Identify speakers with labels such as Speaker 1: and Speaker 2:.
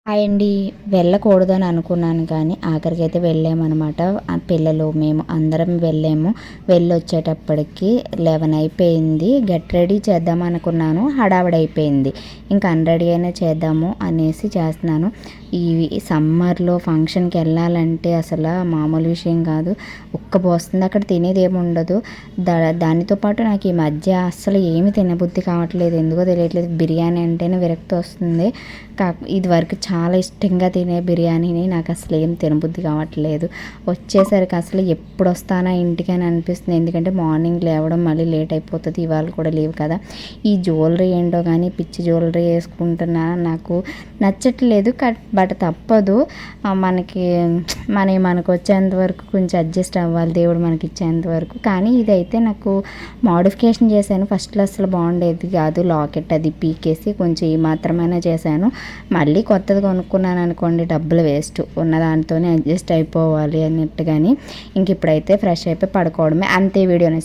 Speaker 1: Hi అండి. వెళ్ళకూడదని అనుకున్నాను కానీ ఆఖరికైతే వెళ్ళామనమాట. పిల్లలు మేము అందరం వెళ్ళాము. వెళ్ళొచ్చేటప్పటికి 11 అయిపోయింది. గెట్ రెడీ చేద్దాం అనుకున్నాను, హడావిడి అయిపోయింది. ఇంకా అన్రెడీ అయినా చేద్దాము అనేసి చేస్తున్నాను. ఈ సమ్మర్లో ఫంక్షన్కి వెళ్ళాలంటే అసలు మామూలు విషయం కాదు. ఉక్కబోస్తుంది. అక్కడ తినేది ఏమి ఉండదు. దానితో పాటు నాకు ఈ మధ్య అస్సలు ఏమి తినబుద్ధి కావట్లేదు, ఎందుకో తెలియట్లేదు. బిర్యానీ అంటేనే విరక్తి వస్తుంది. ఇది వరకు చాలా ఇష్టంగా తినే బిర్యానీని నాకు అసలు ఏం తినబుద్ధి కావట్లేదు. వచ్చేసరికి అసలు ఎప్పుడు వస్తానా ఇంటికి అని అనిపిస్తుంది. ఎందుకంటే మార్నింగ్ లేవడం మళ్ళీ లేట్ అయిపోతుంది. ఇవాళ కూడా లేవు కదా. ఈ జ్యువెలరీ ఏంటో కానీ పిచ్చి జ్యువెలరీ వేసుకుంటున్నా, నాకు నచ్చట్లేదు. బట్ తప్పదు. మనకు వచ్చేంత వరకు కొంచెం అడ్జస్ట్ అవ్వాలి, దేవుడు మనకి ఇచ్చేంత వరకు. కానీ ఇదైతే నాకు మోడిఫికేషన్ చేశాను. ఫస్ట్లో అసలు బాగుండేది కాదు. లాకెట్ అది పీకేసి కొంచెం ఈ మాత్రమైనా చేశాను. మళ్ళీ కొత్తది కొనుక్కున్నాను అనుకోండి, డబ్బులు వేస్ట్. ఉన్న దాంతోనే అడ్జస్ట్ అయిపోవాలి అన్నట్టుగాని ఇంక ఇప్పుడైతే ఫ్రెష్ అయిపోయి పడుకోవడమే. అంతే. వీడియోని